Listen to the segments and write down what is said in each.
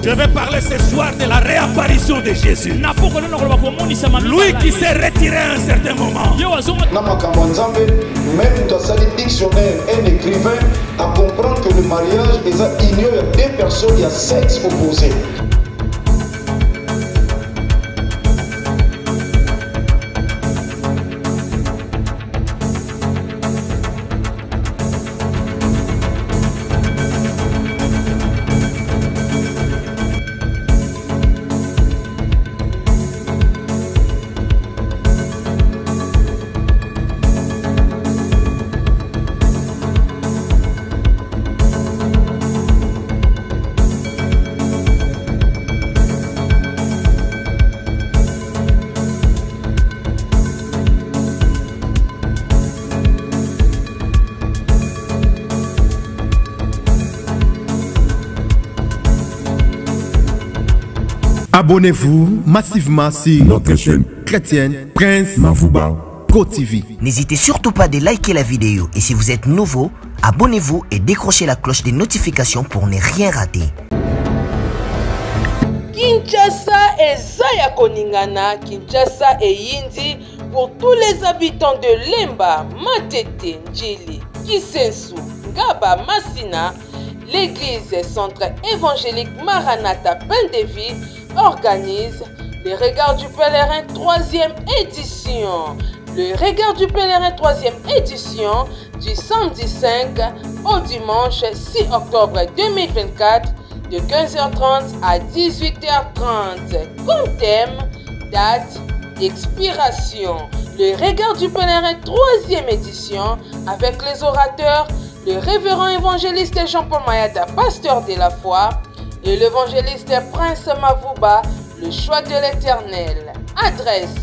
Je vais parler ce soir de la réapparition de Jésus. Lui qui s'est retiré à un certain moment. Même dans sa dictionnaire, un écrivain a comprendre que le mariage est union de deux personnes, il y a sexe opposé. Abonnez-vous massivement sur notre chaîne chrétienne Prince Mavouba Pro TV. N'hésitez surtout pas de liker la vidéo et si vous êtes nouveau, abonnez-vous et décrochez la cloche des notifications pour ne rien rater. Kinshasa et Zaya Koningana, Kinshasa et Yindi pour tous les habitants de Lemba, Matete, Ndjili, Kisensu, Ngaba, Massina. L'église Centre évangélique Maranatha Pendevi organise le regard du pèlerin 3e édition. Le regard du pèlerin 3e édition du samedi 5 au dimanche 6 octobre 2024 de 15h30 à 18h30. Comme thème, date d'expiration. Le regard du pèlerin 3e édition avec les orateurs le révérend évangéliste Jean-Paul Mayata, pasteur de la foi, et l'évangéliste Prince Mavouba, le choix de l'Éternel. Adresse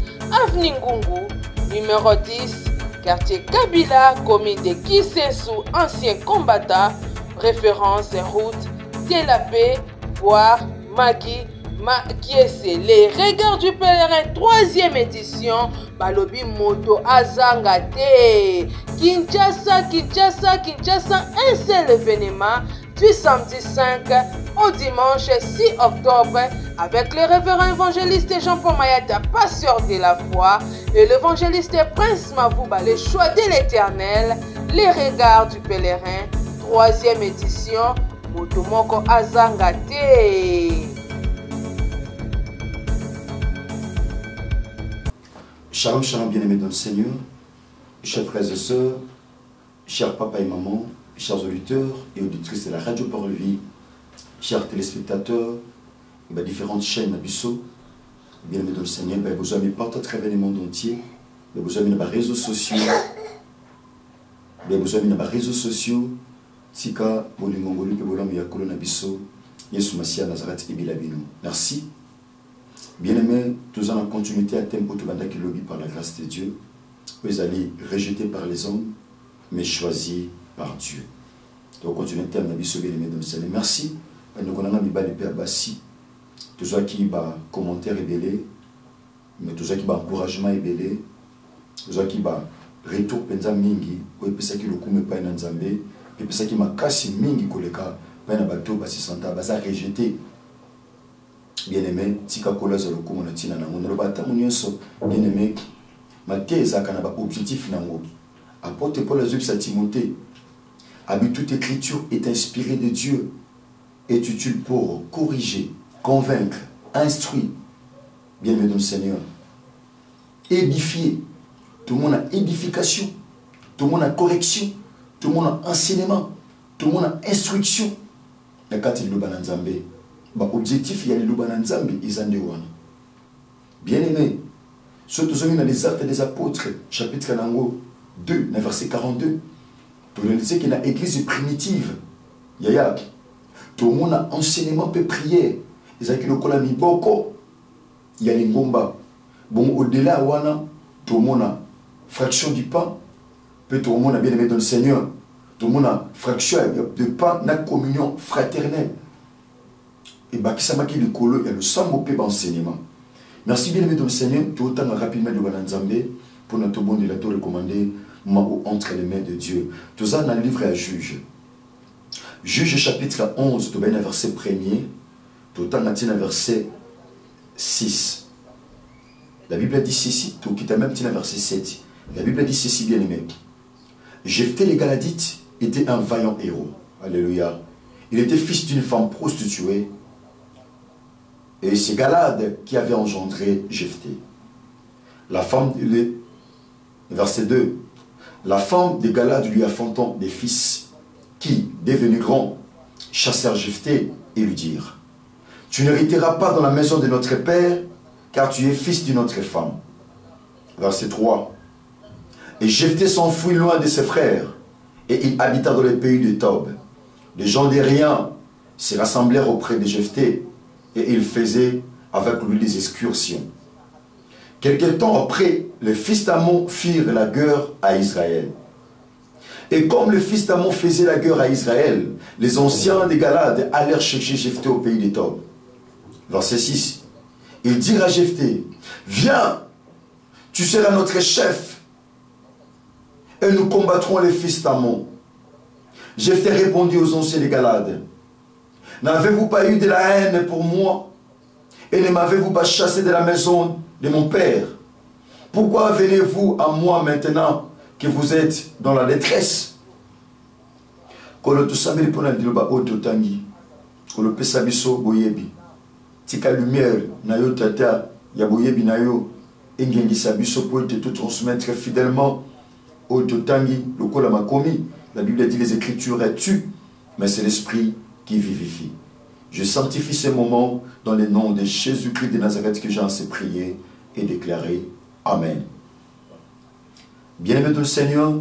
Avenue Ngungu, numéro 10, quartier Kabila, commune de Kisensu, ancien combattant, référence route de la paix, voire Magi Makiese. Les regards du pèlerin 3e édition, Balobi Moto Azangate. Kinshasa, Kinshasa, Kinshasa, un seul événement du samedi 5 au dimanche 6 octobre avec le révérend évangéliste Jean-Paul Mayata, pasteur de la foi, et l'évangéliste Prince Mavouba, le choix de l'Éternel, les regards du pèlerin 3e édition, Motomoko Azangate. Shalom, shalom, bien-aimés dans le Seigneur, chers frères et sœurs, chers papas et mamans, chers auditeurs et auditrices de la radio Parole Vie, chers téléspectateurs, et différentes chaînes Nabiso, bien-aimés dans le Seigneur, vous avez partout à travers le monde entier, vous avez les réseaux sociaux, vous avez les réseaux sociaux, Tika, Bolingongoli, Pebolam, Yakolo Nabiso, Yesu Massia, Nazareth et Bilabino. Merci. Bien-aimés, tous en continuité à thème Otobanda qui lobby par la grâce de Dieu. Vous allez rejetés par les hommes, mais choisis par Dieu. Donc, continuez à thème Nabiso bien-aimé dans le Seigneur. Merci. Nous connaissons les Père Bassi. Tous ceux qui ont commentaire et belé, mais tous ceux qui ont encouragement et belé, tous ceux qui ont retour penza mingi, ou ceux qui ont le pas en Zambé, et ceux qui ont cassé mingi koleka, pas en bateau, basi santa, basa rejeté. Bien-aimé, tika kola za lokumo na tina na ngono lo bata munyeso bien-aimé mateza kana ba objectif na ngo apôtre Paul azui sa Timothée abi toute écriture est inspirée de Dieu est utile pour corriger, convaincre, instruire, bien-aimé dans le Seigneur, édifier. Tout le monde a édification, tout le monde a correction, tout le monde a enseignement, tout le monde a instruction. La carte de l'Obananzambé. L'objectif, il y a l'Obananzambé, ils en déouanent. Bien-aimé, surtout dans les actes des apôtres, chapitre 2, verset 42, pour le dire qu'il y a l'église primitive, il y a tout le monde a enseignement peu prière. Ils ont dit que beaucoup, il y a les ngomba. Bon, au-delà, tout le monde a fraction du pain, puis tout le monde a bien aimé dans le Seigneur. Tout le monde a fraction de pain, la communion fraternelle. Et bah, qui s'appelle le colo, il y a le sang au enseignement. Merci bien aimé dans le Seigneur, tout autant rapidement de Bananzambé, pour notre bon de recommander, entre les mains de Dieu. Tout ça dans le livre à Juge. Juge chapitre 11, tout bien verset 1er, Tout le temps, verset 6. La Bible dit ceci, tout qui t'a même dit verset 7. La Bible dit ceci, bien aimé. Jephthé les Galadites était un vaillant héros. Alléluia. Il était fils d'une femme prostituée. Et c'est Galade qui avait engendré Jephthé. La femme, verset 2. La femme de Galade lui affrontant des fils qui, devenus grands, chassèrent Jephthé et lui dirent: tu n'hériteras pas dans la maison de notre père, car tu es fils d'une autre femme. Verset 3. Et Jephthé s'enfuit loin de ses frères, et il habita dans le pays de Tob. Les gens des riens se rassemblèrent auprès de Jephthé, et ils faisaient avec lui des excursions. Quelque temps après, les fils d'Ammon firent la guerre à Israël. Et comme les fils d'Ammon faisaient la guerre à Israël, les anciens des Galades allèrent chercher Jephthé au pays de Tob. Verset 6. Ils dirent à Jephthé: viens, tu seras notre chef, et nous combattrons les fils d'Ammon. Jephthé répondit aux anciens des Galades: n'avez-vous pas eu de la haine pour moi, et ne m'avez-vous pas chassé de la maison de mon père? Pourquoi venez-vous à moi maintenant que vous êtes dans la détresse? Tika lumière na yo tata ya boyebi na yo engengisa biso pour te tout transmettre fidèlement au totangi lokola makomi. La Bible dit les Écritures tuent, mais c'est l'Esprit qui vivifie. Je sanctifie ces moments dans le nom de Jésus-Christ de Nazareth que j'ai ainsi prié et déclaré. Amen. Bien-aimé de le Seigneur,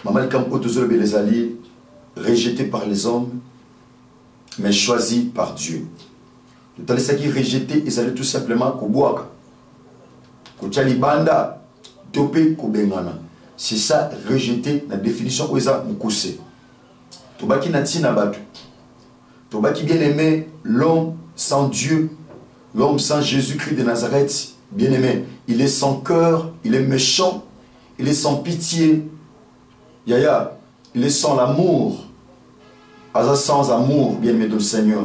Maman Kampo Tozolo Belezali, rejeté par les hommes, mais choisi par Dieu. Tout ce qui est rejeté, ils allaient tout simplement Kobouaka. Kochalibanda, Topé, Kobengana. C'est ça, rejeté, la définition où ils ont moukousé. Tobaki Natina Batu. Tobaki bien aimé, l'homme sans Dieu, l'homme sans Jésus-Christ de Nazareth, bien aimé. Il est sans cœur, il est méchant, il est sans pitié. Yaya, il est sans l'amour. Aza sans amour, bien aimé de le Seigneur.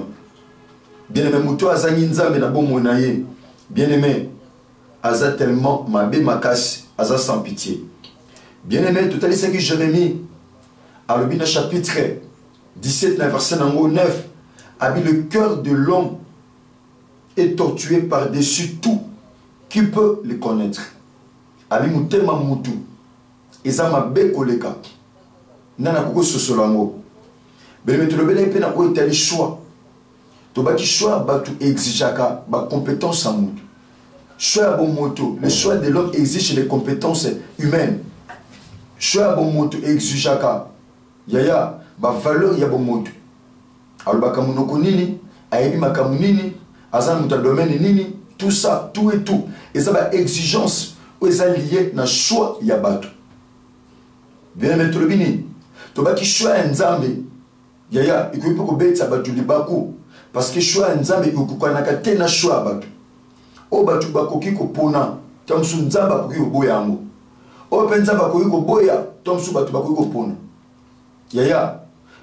Bien-aimé, Mouto Azani Nzambe na Bomonaye. Bien-aimé, Aza tellement Mabé Makas, Aza sans pitié. Bien-aimé, tout à l'heure, c'est Jérémie, à l'Obina chapitre 17, verset 9, a dit: le cœur de l'homme est tortué par-dessus tout. Qui peut le connaître? Abi Moutema Moutou, Eza Mabé Koleka, Nana Koko Sosolango. Bien-aimé, tout le bel épée n'a pas été le choix. Tobaki choix batu exigaka ba compétence en moto. Choix bon moto, le choix de l'homme exige les compétences humaines. Choix bon moto exigaka yaya ba valeur ya bon moto. Alors ba kamunoko nini, ayebi makamunini, azan muta domaine nini, tout ça, tout et tout. Et ça ba exigence ou ça lié na choix ya batu. Bien mettre le bini. Tobaki choix nzambe. Yaya, il peut ko betsa batu libako. Parce que choix nzambe ukukanaka tena choix batu. O batu bakoki ko pona, tamsu nzamba koki ko boya yango. O penzamba koki ko boya, tamsu batu bakoki ko pona. Yaya,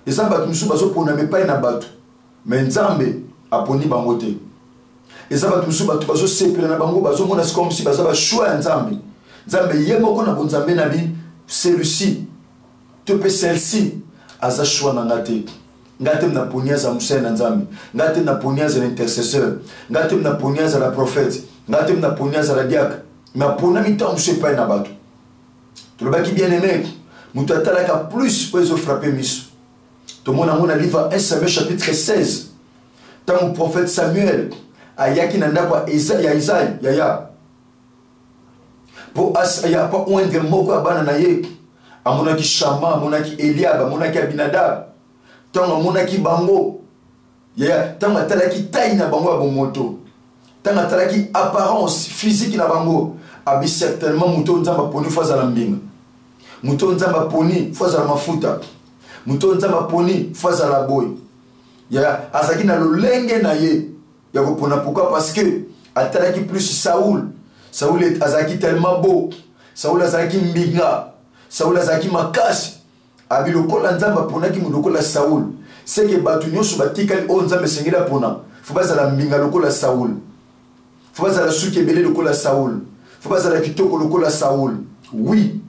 eza batu musu bazo pona me pa na batu. Mais nzambe aponi bango te. Eza batu musu batu bazo sepela na bango bazo mona comme si baza ba choix nzambe. Nzambe yemo ko na bonzambe na bi, celui-ci, te pe celle-ci, aza choix na ngate. Ngatem na poniaza Moussa na Nzambe, ngatem na poniaza l'intercesseur, ngatem na poniaza la prophète, ngatem na poniaza la diacre, mais pona mita Moussa pas na bato. Tout le baki bien aimé, mutata ka plus pour les frapper mis. Tout le monde a mon livre 1 Samuel chapitre 16. Tant le prophète Samuel ayaki nanda kwa Isaïe yaya. Pour asaya pas oindre moko abana na ye. Amonaki Shama, amonaki Eliab, amonaki Abinadab. Tant monaki bango, yaya, tant matalaki taille na bango à moto, tant matalaki apparence physique na bango, abi certainement mouton nzamba poni fois à la mbinga, mouton nzamba poni fois à la mafuta, mouton nzamba poni fois à la boy, yaya, azaki na lolenge na ye, yako pona pourquoi parce que atalaki plus Saoul est azaki tellement beau, Saoul azaki mbinga, Saoul azaki makasi. Abi lokola nzamba ponaki mu lokola Saoul. c'est que Batunyo Subatikali Onzambe Sengela Pona. Faut pas la mbinga lokola Saoul. Faut pas la soukebele lokola Saoul. Faut pas la kitoko lokola Saoul. Oui,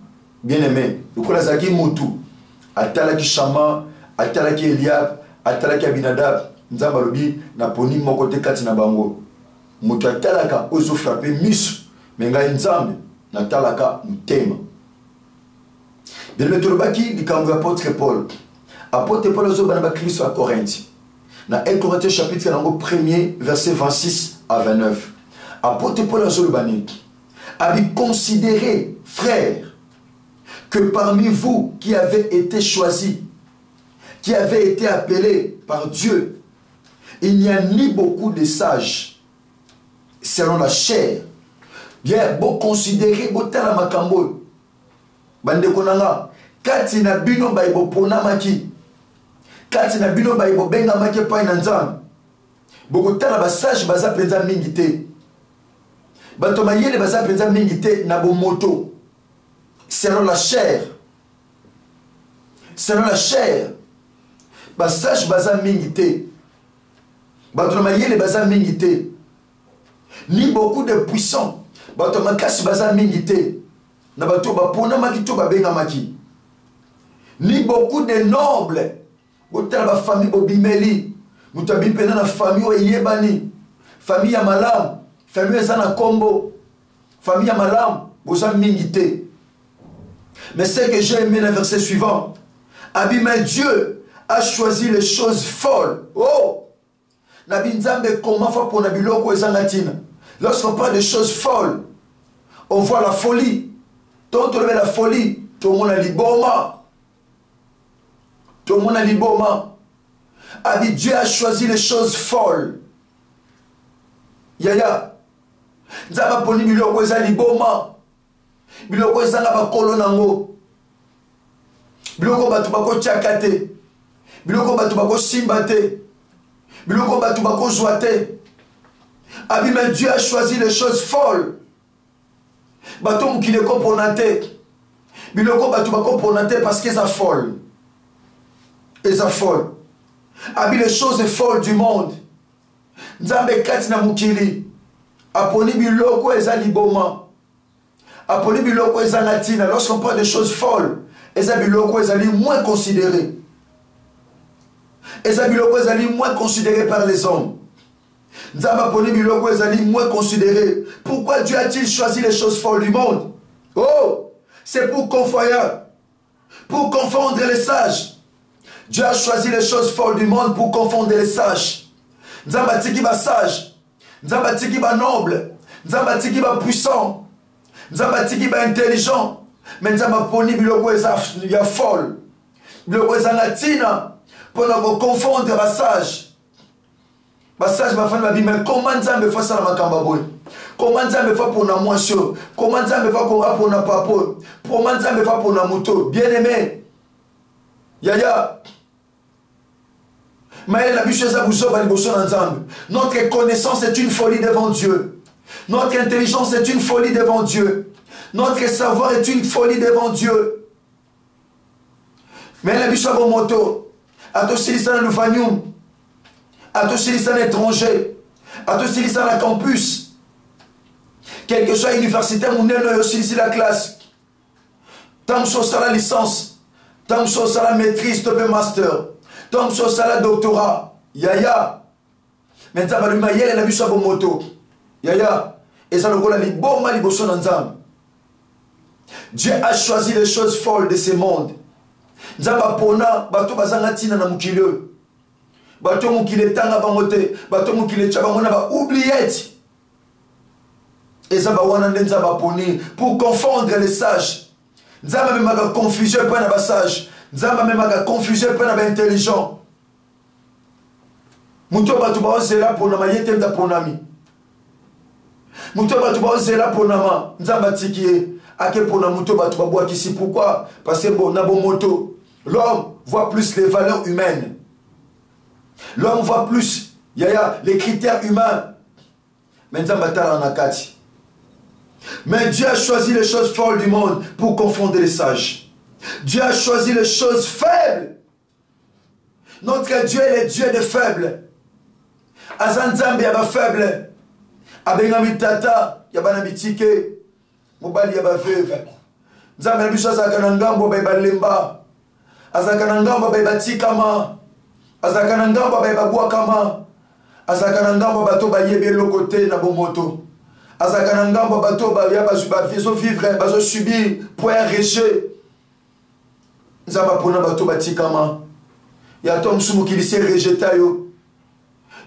bien aimé. Lokola Zaki Moutou. Atalaki Shama, Atalaki Eliab, Atalaki Abinadab. Nzamba lobi na poni moko te kati na bango. Mutu atalaka ozo frapper misu. Menga nzambe na talaka mutema. Bien aimé tolobaki likambo ya apôtre Paul. Apôtre Paul ozo bana ba Kristo à Corinthe. Dans 1 Corinthiens chapitre 1er, verset 26 à 29. Apôtre Paul a considéré, frères, que parmi vous qui avez été choisis, qui avez été appelés par Dieu, il n'y a ni beaucoup de sages selon la chair. Bien, bon considérer, bon tala makambo. Bande konanga, kati na bino ba ibo ponamaki. Kati na bino ba ibo benga make pa na nzambe. Boko tala ba sage baza penza mingi te. Bato mayele baza penza mingi te na bo moto. Selon la chair. Selon la chair. Ba sage baza mingi te. Bato mayele baza mingi te. Ni beaucoup de puissants. Bato makasi baza mingi te. Na bato ba pona maki to ba benga maki. Ni beaucoup de nobles. Botala ba famille bobimeli. Mutabi pena na famille oyebani. Famille ya malam, famille ezana kombo. Famille ya malam, boza mingi te. Mais ce que j'ai aimé dans le verset suivant, mais Dieu a choisi les choses folles. Oh! Nabi Nzambe comment faire pour nabiloko ezangatina. Lorsqu'on parle de choses folles, on voit la folie. Tant on la folie, tout le monde a liboma. Tout le monde a liboma. Dieu a choisi les choses folles. Yaya. Nzaba poni biloko eza liboma. Biloko eza na bakolo nango. Biloko batu bako tchakate. Biloko batu bako simbate. Biloko batu bako joate. Mais Dieu a choisi les choses folles. Bato mukile komponate. Biloko batu bako ponate parce qu'ils sont folles. Ils sont folles. Les choses folles du monde. Nzambe kati na mukili. Aponi biloko eza liboma. Aponi biloko eza natina. Lorsqu'on parle de choses folles, eza biloko eza li moins considéré. Eza biloko eza li moins considéré par les hommes. Nzambe aponi biloko eza li moins considéré. Pourquoi Dieu a-t-il choisi les choses folles du monde? Oh, c'est pour confondre les sages. Dieu a choisi les choses folles du monde pour confondre les sages. Nzamba tiki ba sage. Nzamba tiki ba noble. Nzamba tiki ba puissant. Nzamba tiki ba intelligent. Mais nzamba poni biloko eza ya folle. Biloko eza natina. Pour nous confondre ba sage. Ba sage ba fani ba bi mais comment nzambe fa sala makamba boy? Comment nzambe fa pour na moisio? Comment nzambe fa pour na papo? Comment nzambe fa pour na moto? Bien aimé. Yaya. Notre connaissance est une folie devant Dieu. Notre intelligence est une folie devant Dieu. Notre savoir est une folie devant Dieu. Mais la biche à bon moto, à tous les dans le Vanium, à tous les dans l'étranger, à tous les dans la campus, quel que soit l'université, on est aussi la classe. Tant que ça la licence, tant que ça la maîtrise, top master. Tant que ça la doctorat, yaya. Maintenant, on va y aller la biche à bon moto. Yaya. Et ça, on va aller bon mal liboson ensemble. Dieu a choisi les choses folles de ce monde. Nzamba pona, bato bazanga tina na mukile. Bato mukile tanga bangote, bato mukile chabangona ba oubliette. Et ça va wana nzamba poni pour confondre les sages. Nzamba même ma confusion pour na sage. Nzamba même ma confusion pour na intelligent. Muto batu ba ozela pona mayete mda ponami. Muto batu ba ozela pona ma nzamba tikié. Ake pona muto batu ba boa kisi pourquoi? Parce que bon na bon moto. L'homme voit plus les valeurs humaines. L'homme voit plus les critères humains. Mais Dieu a choisi les choses folles du monde pour confondre les sages. Dieu a choisi les choses faibles. Notre Dieu est le Dieu des faibles. Azanzambe yaba faible. Abengami tata yaba nabitike. Mobali yaba veuve. Nzambe na biso azaka na ngambo ba lemba. Azaka na ngambo ba tikama. Azaka na ngambo ba bwakama. Azaka na ngambo bato ba yebe lokote na bomoto. Azaka na ngambo bato ba yaba vivre bazo subir point rejet. Nzamba pona bato ba tikama. Ya tom sumu ki lise rejeta yo.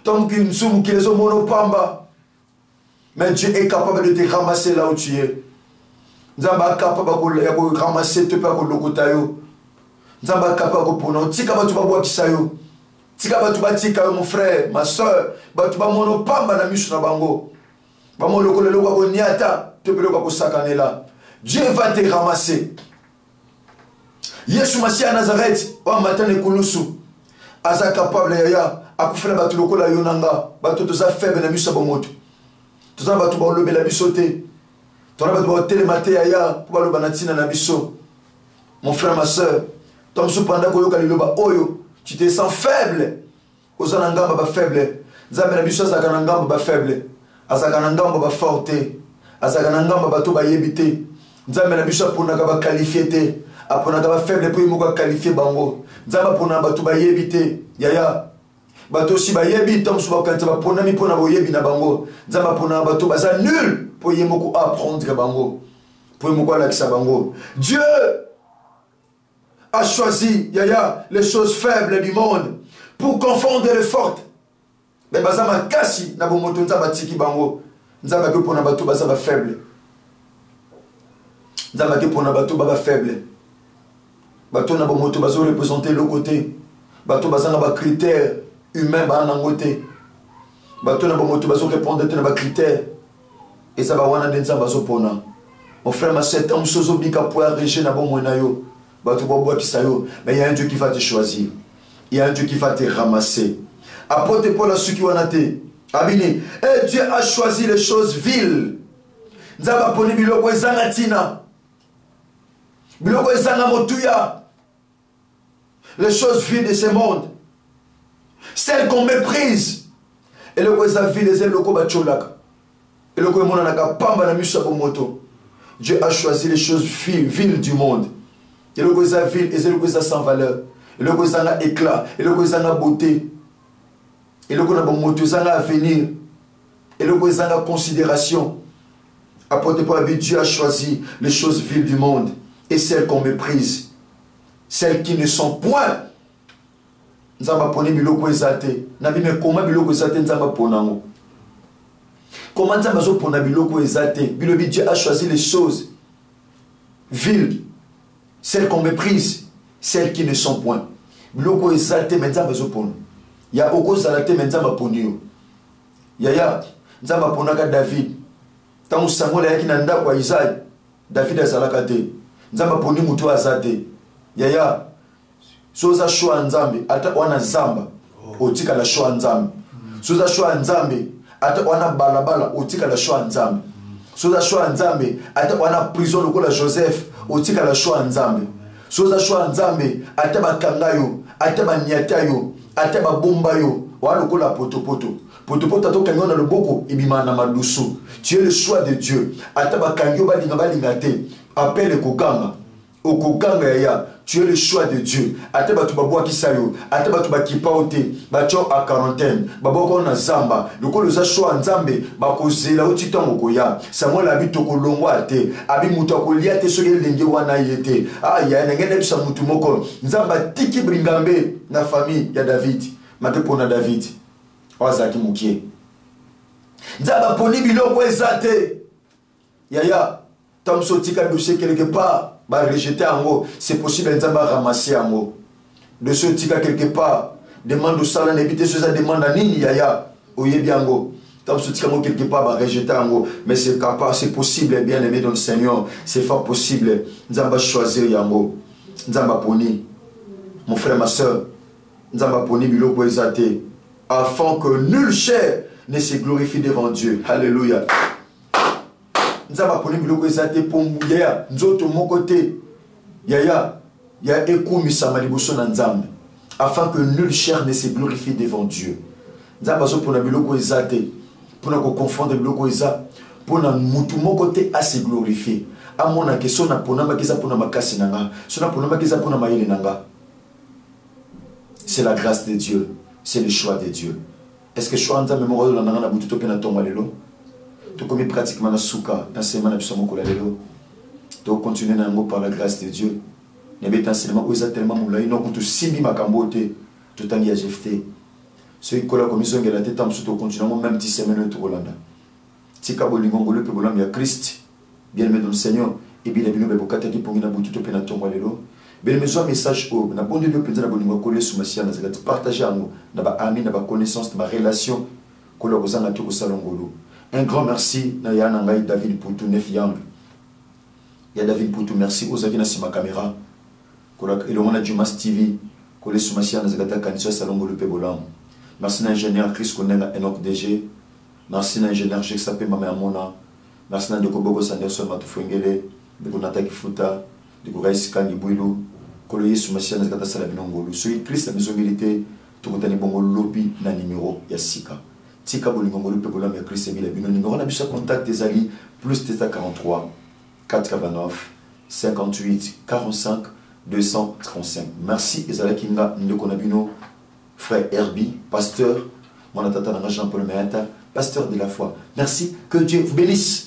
Tom ki sumu ki les monopamba. Mais Dieu est capable de te ramasser là où tu es. Nzamba capable de ramasser te pa ko lokota yo. Nzamba capable ko pona tika bato ba bwa kisayo. Tika bato ba tika yo mon frère, ma soeur, bato ba monopamba na misu na bango. Ba mo lokole lokwa ko niata, te pe lokwa ko sakanela. Dieu va te ramasser. Yesu Masia Nazareth, wa matane kulusu. Aza capable ya akufela batu lokola yonanga, batu toza faible na miso bomoto. Toza batu ba lobela biso te. Toza batu ba telemate ya pour ba lobana tina na biso. Mon frère, ma soeur, tom supanda ko yoka liloba oyo, tu te sens faible. Ozana ngamba ba faible. Nzambe na biso azaka na ngamba ba faible. Azaka na ngamba ba forte. Azaka na ngamba bato ba yebite. Nzambe na biso ponaka ba qualifier te. Aponaka ba faible pour mo qualifier bango. Nzamba pona bato ba yebite. Yaya. Bato si ba yebi tom so ba kanta ba pona mi pona bo yebi na bango. Nzamba pona bato ba za nul pour yemoko apprendre bango. Pour mo la kisa bango. Dieu a choisi yaya les choses faibles du monde pour confondre les fortes. Mais bazama kasi na bomoto nzamba tiki bango. Nzamba ke pona bato bazaba faible. Nzamba ke pona bato baba faible. Bato na bomoto bazo représenter le côté. Bato bazanga ba critères humains ba nangote. Bato na bomoto bazo répondre à ba critères. Et ça va wana denza bazo pona. Mon frère, ma sœur, tant sozo bika pour arranger na bon yo. Bato bobo kisayo. Mais il y a un Dieu qui va te choisir. Il y a un Dieu qui va te ramasser. Apôtre Paul a su qui wanate. Abini. Et Dieu a choisi les choses viles. Nzaba poni biloko ezanga tina. Biloko ezanga motuya. Les choses viles de ce monde. Celles qu'on méprise. Et le quoi vile les loko bacholaka. Et le quoi monanaka pamba na miso moto. Dieu a choisi les choses viles du monde. Et le quoi vile et le quoi sans valeur. Et le quoi zanga éclat, et le quoi zanga beauté. Et le quoi moto zanga avenir. Et le quoi zanga considération. Apporté par Dieu a choisi les choses viles du monde et celles qu'on méprise. Celles qui ne sont point. Nzamba poni biloko ezate. Nabi me comment biloko ezate nzamba ponango. Comment nzamba zo pona biloko ezate. Bilobi Dieu a choisi les choses viles. Celles qu'on méprise. Celles qui ne sont point. Biloko ezate mais nzamba zo pona. Ya oko zalate mais nzamba ponio. Yaya nzamba ponaka David. Tangu sangola yaki na ndako ya Isaïe. David azalaka te. Nzamba poni mutu azate. Yaya soza shwa nzambe ata wana zamba otika la shwa nzambe. Soza shwa nzambe ata wana balabala otika la shwa nzambe. Soza shwa nzambe ata wana prison lokola Joseph otika la shwa nzambe. Soza shwa nzambe ata bakangayo ata banyatayo ata babombayo wala lokola potopoto. Potopoto to kangona loboko ibimana madusu. Tu es le choix de Dieu. Ata bakangyo balinga te appelle kokanga. Okokanga ya tu es le choix de Dieu. Ate batu babwa kisayo, ate batu bakipaote, bacho a quarantaine, baboko na zamba, lokolo za choix nzambe, bakozela otita mokoya. Samuel abi tokolongwa ate, abi mutu akolia te soki lenge wana yete. Ah ya ngene bisa mutu moko. Nzamba tiki bringambe na famille ya David. Mate pona David. Wazaki mukie. Nzamba poni biloko ezate. Yaya, tam sotika dossier quelque part. Bah rejeter en haut, c'est possible de ramasser en haut. De ce tika quelque part, demande au salaire, éviter ce ça demande à nini yaya, oye bien go. Tant ce tika quelque part, bah rejeter en haut, mais c'est capable, c'est possible, bien aimé dans le Seigneur, c'est fort possible. Nzamba choisir yango, nzamba poni, mon frère, ma soeur, nzamba poni biloko ezate, afin que nul chair ne se glorifie devant Dieu. Alléluia. Nzamba poni biloko ezate pombuya nzoto moko te yaya ya ekumi sama liboso na nzambe afin que nulle chair ne se glorifie devant Dieu. Nzambazo pour na biloko ezate, pour na confondre biloko eza, pour na mutu moko te a se glorifier. A mona ke so na ponama keza pour na makasi nanga, so na ponama keza pour na mayele nanga. C'est la grâce de Dieu, c'est le choix de Dieu. Est-ce que choix nzambe moko na nanga na butu to pe na tonga lelo? To komi pratiquement na suka, na semaine na biso moko la lelo. To continuer na ngo par la grâce de Dieu. Nebe enseignement où ils tellement moulay non contre simbi makambote tout en y a jefté. Ceux qui la commission de la tête en surtout continuons même 10 semaines tout Hollande. Tika bolingo le pebolam ya Christ. Bien aimé dans le Seigneur et bien aimé be bokata ki pongi na butu to pena tomba lelo. Bien aimé message au na bon Dieu penza na bolingo coller sous masia na zakat partager ngo na ba ami na ba connaissance na ba relation ko lo kozanga to ko salongolo. Un grand merci na yana ngai David Poutou 9 yang. Il y a David Poutou merci aux avis na ma caméra. Et le monde a du Mas TV, que les soumassiens de Zagata Kanisha Salongo le Pébolam. Merci à l'ingénieur Chris Konenga Enoch DG. Merci à l'ingénieur Jexapé Mamé Amona. Merci à Dokobogo Sanderson Matufengele, de Konata Kifuta, de Kouraïs Kani Bouilou, que les soumassiens de Zagata Salabinongolo. Celui Christ la maison militaire, tout le bongo lobby na numéro Yassika. Tika Bolingongolo Pébolam et Christ Emile Bino. Numéro on a besoin de contact des alliés, plus Teta 43 489 58 45 235. Merci Ezala Kinga Ndokonabino, frère Herbie, pasteur, mon atata Jean-Paul Meata, pasteur de la foi. Merci, que Dieu vous bénisse.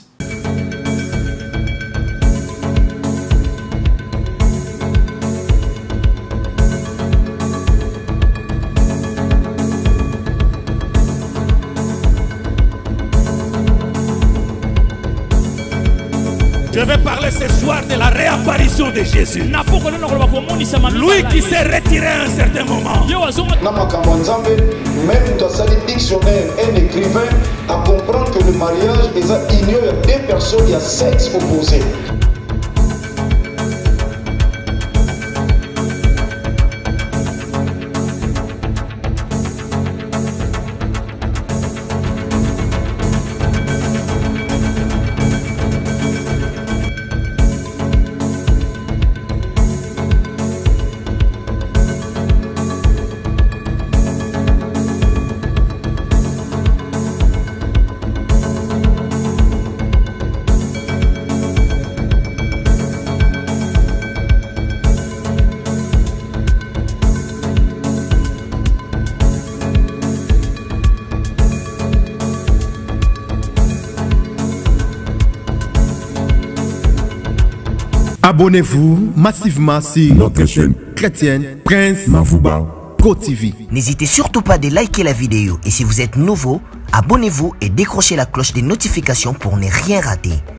Je vais parler ce soir de la réapparition de Jésus. Lui qui s'est retiré à un certain moment. Même dans sa dictionnaire, un écrivain a comprendre que le mariage est union de deux personnes, il y a sexe opposé. Abonnez-vous massivement sur notre chaîne chrétienne Prince Mavouba Pro TV. N'hésitez surtout pas de liker la vidéo et si vous êtes nouveau, abonnez-vous et décrochez la cloche des notifications pour ne rien rater.